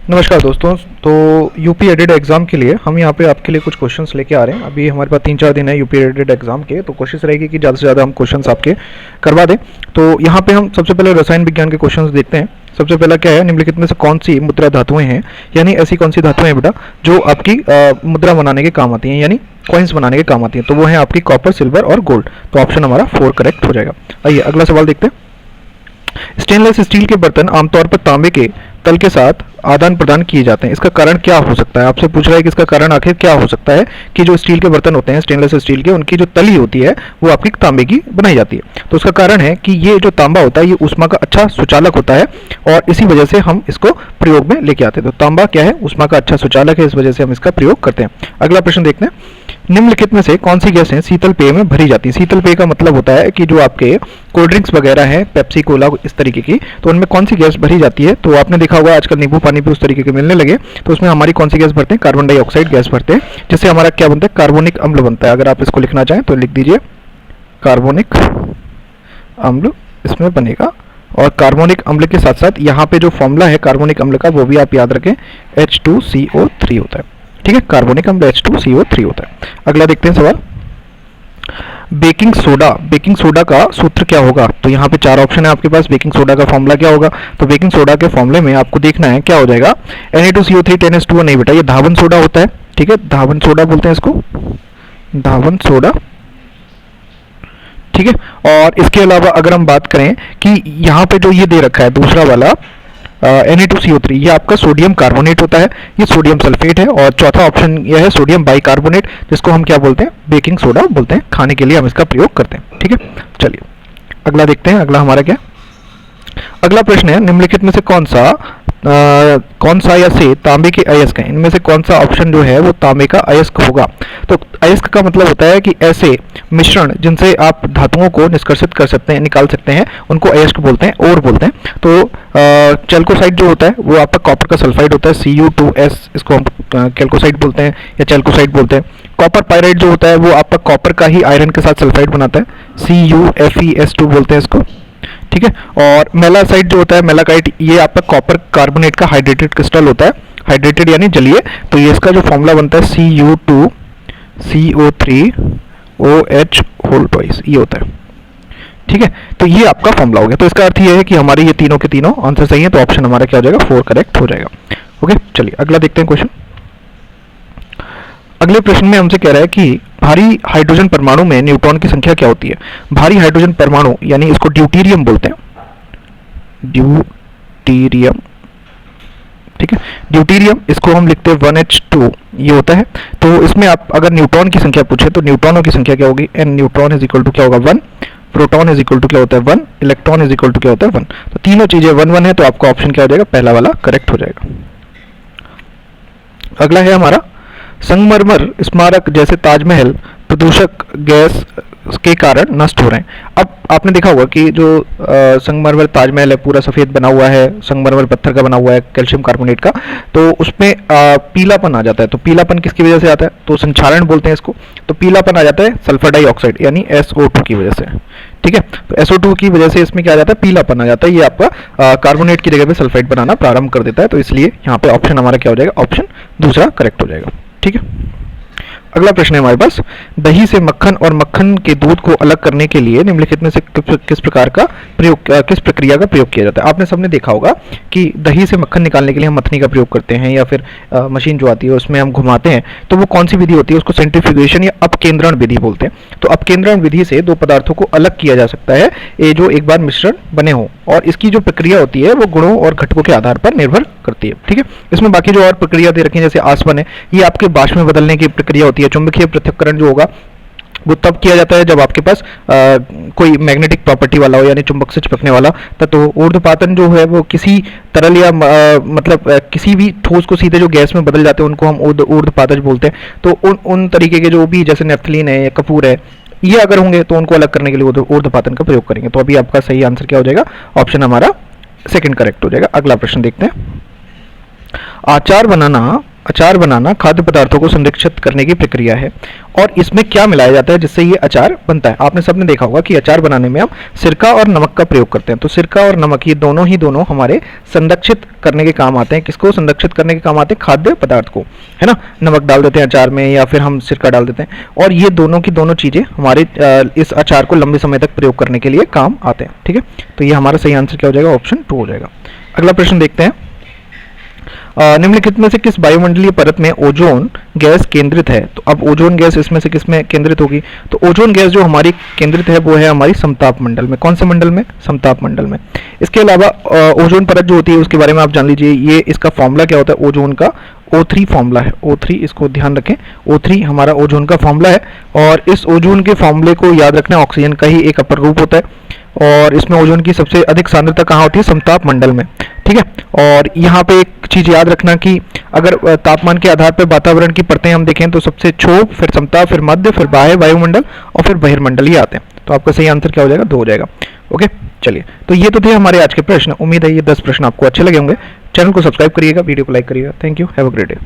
नमस्कार दोस्तों। तो यूपी एडेड एग्ज़ाम के लिए हम यहाँ पे आपके लिए कुछ क्वेश्चंस लेके आ रहे हैं। अभी हमारे पास 3-4 दिन है यूपी एडेड एग्ज़ाम के, तो कोशिश रहेगी कि ज़्यादा से ज़्यादा हम क्वेश्चंस आपके करवा दें। तो यहाँ पे हम सबसे पहले रसायन विज्ञान के क्वेश्चंस देखते हैं। सबसे पहला क्या है, निम्नलिखित में से कौन सी मुद्रा धातुएं हैं, यानी ऐसी कौन सी धातुएं हैं बेटा जो आपकी मुद्रा बनाने के काम आती हैं, यानी कॉइन्स बनाने के काम आती हैं। तो वो है आपकी कॉपर, सिल्वर और गोल्ड। तो ऑप्शन हमारा 4 करेक्ट हो जाएगा। आइए अगला सवाल देखते हैं। स्टेनलेस स्टील के बर्तन आमतौर पर तांबे के तल के साथ आदान प्रदान किए जाते हैं। इसका कारण क्या हो सकता है? आपसे पूछ रहा है कि इसका कारण आखिर क्या हो सकता है कि जो स्टील के बर्तन होते हैं स्टेनलेस स्टील के, उनकी जो तली होती है वो आपकी तांबे की बनाई जाती है। तो उसका कारण है कि ये जो तांबा होता है ये ऊष्मा का अच्छा सुचालक होता है और इसी वजह से हम इसको प्रयोग में लेके आते हैं। तो तांबा क्या है? ऊष्मा का अच्छा सुचालक है, इस वजह से हम इसका प्रयोग करते हैं। अगला प्रश्न देखते हैं। निम्नलिखित में से कौन सी गैसें शीतल पेय में भरी जाती है? शीतल पेय का मतलब होता है कि जो आपके कोल्ड ड्रिंक्स वगैरह हैं, पेप्सी, कोला, इस तरीके की, तो उनमें कौन सी गैस भरी जाती है? तो आपने देखा होगा आजकल नींबू पानी भी उस तरीके के मिलने लगे, तो उसमें हमारी कौन सी गैस भरते हैं? कार्बन डाइऑक्साइड गैस भरते हैं, जिससे हमारा क्या बनता है? कार्बोनिक अम्ल बनता है। अगर आप इसको लिखना चाहें तो लिख दीजिए कार्बोनिक अम्ल इसमें बनेगा। और कार्बोनिक अम्ल के साथ साथ यहाँ पे जो फॉर्मूला है कार्बोनिक अम्ल का वो भी आप याद रखें, H2CO3 होता है। ठीक है, कार्बोनिक अम्ल H2CO3 होता है। अगला देखते हैं सवाल। बेकिंग सोडा, बेकिंग सोडा का सूत्र क्या होगा? तो यहाँ पे 4 ऑप्शन है आपके पास। बेकिंग सोडा का फॉर्मूला क्या होगा? तो बेकिंग सोडा के फॉर्मूले में आपको देखना है क्या हो जाएगा, Na2CO3 10H2O। नहीं बेटा, ये धावन सोडा होता है। ठीक है, धावन सोडा बोलते हैं इसको, धावन सोडा। ठीक है, और इसके अलावा अगर हम बात करें कि यहाँ पे जो ये दे रखा है दूसरा वाला Na2CO3, ये आपका सोडियम कार्बोनेट होता है, ये सोडियम सल्फेट है। और चौथा ऑप्शन यह है सोडियम बाइकार्बोनेट, जिसको हम क्या बोलते हैं? बेकिंग सोडा बोलते हैं। खाने के लिए हम इसका प्रयोग करते हैं। ठीक है, चलिए अगला देखते हैं। अगला हमारा क्या? अगला प्रश्न है, निम्नलिखित में से कौन सा या से तांबे के अयस्क हैं? इनमें से कौन सा ऑप्शन जो है वो तांबे का अयस्क होगा? तो अयस्क का मतलब होता है कि ऐसे मिश्रण जिनसे आप धातुओं को निष्कर्षित कर सकते हैं, निकाल सकते हैं, उनको अयस्क बोलते हैं, और बोलते हैं। तो चैल्कोसाइड जो होता है वो आपका कॉपर का सल्फाइड होता है, Cu2S, इसको हम कैल्कोसाइड बोलते हैं या चैल्कोसाइड बोलते हैं। कॉपर पायराइड जो होता है वो आपका कॉपर का ही आयरन के साथ सल्फाइड बनाता है, CuFeS2 बोलते हैं इसको। ठीक है, और मेलासाइट जो होता है, मेलाकाइट, ये आपका कॉपर कार्बोनेट का हाइड्रेटेड क्रिस्टल होता है, हाइड्रेटेड यानी जलीय। तो ये इसका जो फॉर्मूला बनता है Cu2CO3OH होल ट्वाइस, ये होता है। ठीक है, तो ये आपका फॉर्मूला हो गया। तो इसका अर्थ ये है कि हमारे ये तीनों के तीनों आंसर सही है, तो ऑप्शन हमारा क्या हो जाएगा? 4 करेक्ट हो जाएगा। ओके, चलिए अगला देखते हैं क्वेश्चन। अगले प्रश्न में हमसे कह रहा है कि भारी हाइड्रोजन परमाणु में न्यूट्रॉन की संख्या क्या होती है? भारी हाइड्रोजन परमाणु यानी इसको ड्यूटेरियम बोलते हैं, ड्यूटेरियम। ठीक है, ड्यूटेरियम, इसको हम लिखते हैं 1H2, ये होता है। तो इसमें आप अगर न्यूट्रॉन की संख्या पूछे तो न्यूट्रॉनों की संख्या क्या होगी? N neutron is equal to क्या होगा? 1। प्रोटॉन इज इक्वल टू क्या होता है? 1। इलेक्ट्रॉन इज इक्वल टू क्या होता है? 1। तो तीनों चीजें 1-1 है, तो आपका ऑप्शन क्या हो जाएगा? पहला वाला करेक्ट हो जाएगा। अगला है हमारा, संगमरमर स्मारक जैसे ताजमहल प्रदूषक गैस के कारण नष्ट हो रहे हैं। अब आपने देखा होगा कि जो संगमरमर ताजमहल है पूरा सफ़ेद बना हुआ है, संगमरमर पत्थर का बना हुआ है, कैल्शियम कार्बोनेट का, तो उसमें पीलापन आ जाता है। तो पीलापन किसकी वजह से आता है? तो संक्षारण बोलते हैं इसको। तो पीलापन आ जाता है सल्फर डाइऑक्साइड यानी SO2 की वजह से। ठीक है, तो SO2 की वजह से इसमें क्या आ जाता है? पीलापन आ जाता है। ये आपका कार्बोनेट की जगह पे सल्फाइड बनाना प्रारंभ कर देता है। तो इसलिए यहाँ पे ऑप्शन हमारा क्या हो जाएगा? ऑप्शन दूसरा करेक्ट हो जाएगा। ठीक है, अगला प्रश्न है हमारे पास, दही से मक्खन और मक्खन के दूध को अलग करने के लिए निम्नलिखित में से किस प्रकार का प्रयोग, किस प्रक्रिया का प्रयोग किया जाता है? आपने सबने देखा होगा कि दही से मक्खन निकालने के लिए हम मथनी का प्रयोग करते हैं, या फिर मशीन जो आती है उसमें हम घुमाते हैं। तो वो कौन सी विधि होती है? उसको सेंट्रीफ्यूगेशन या अपकेंद्रण विधि बोलते हैं। तो अपकेंद्रण विधि से दो पदार्थों को अलग किया जा सकता है, ये जो एक बार मिश्रण बने हो, और इसकी जो प्रक्रिया होती है वो गुणों और घटकों के आधार पर निर्भर करती है। ठीक है, इसमें बाकी जो और प्रक्रिया दे रखी है जैसे आसवन है, ये आपके वाष्प में बदलने की प्रक्रिया होती है। चुंबकीय पृथक्करण जो होगा वो तब किया जाता है जब आपके पास कोई मैग्नेटिक प्रॉपर्टी वाला हो, यानी चुंबक से चिपकने वाला। तो ऊर्ध्वपातन जो है वो किसी तरल या मतलब किसी भी ठोस को सीधे जो गैस में बदल जाते हैं उनको हम ऊर्ध्वपातज बोलते हैं। तो उन तरीके के जो भी जैसे नेफ्थलीन है या कपूर है, ये अगर होंगे तो उनको अलग करने के लिए ऊर्ध्वपातन का प्रयोग करेंगे। तो अभी आपका सही आंसर क्या हो जाएगा? ऑप्शन हमारा सेकंड करेक्ट हो जाएगा। अगला प्रश्न देखते हैं। अचार बनाना खाद्य पदार्थों को संरक्षित करने की प्रक्रिया है और इसमें क्या मिलाया जाता है जिससे ये अचार बनता है। आपने सबने देखा होगा कि अचार बनाने में हम सिरका और नमक का प्रयोग करते हैं। तो सिरका और नमक ये दोनों हमारे संरक्षित करने के काम आते हैं। किसको संरक्षित करने के काम आते हैं? खाद्य पदार्थ को, है ना। नमक डाल देते हैं अचार में या फिर हम सिरका डाल देते हैं, और ये दोनों की दोनों चीज़ें हमारे इस अचार को लंबे समय तक प्रयोग करने के लिए काम आते हैं। ठीक है, तो ये हमारा सही आंसर क्या हो जाएगा? ऑप्शन 2 हो जाएगा। अगला प्रश्न देखते हैं। निम्नलिखित में से किस वायुमंडलीय परत में ओजोन गैस केंद्रित है? तो अब ओजोन गैस इसमें से किस में केंद्रित होगी? तो ओजोन गैस जो हमारी केंद्रित है वो है हमारी समताप मंडल में। कौन से मंडल में? समताप मंडल में। इसके अलावा ओजोन परत जो होती है उसके बारे में आप जान लीजिए। ये इसका फॉर्मूला क्या होता है? ओजोन का O3 फॉर्मूला है। O3, इसको ध्यान रखें, O3 हमारा ओजोन का फॉर्मूला है, और इस ओजोन के फॉर्मूले को याद रखना, ऑक्सीजन का ही एक अपर रूप होता है, और इसमें ओजोन की सबसे अधिक सांद्रता कहाँ होती है? समताप मंडल में। ठीक है, और यहाँ पे एक चीज़ याद रखना कि अगर तापमान के आधार पर वातावरण की परतें हम देखें तो सबसे क्षोभ, फिर समताप, फिर मध्य, फिर बाह्य वायुमंडल और फिर बहिर्मंडल, ये आते हैं। तो आपका सही आंसर क्या हो जाएगा? 2 हो जाएगा। ओके, चलिए, तो ये तो थे हमारे आज के प्रश्न। उम्मीद है ये 10 प्रश्न आपको अच्छे लगे होंगे। चैनल को सब्सक्राइब करिएगा, वीडियो को लाइक करिएगा। Thank you, have a great day.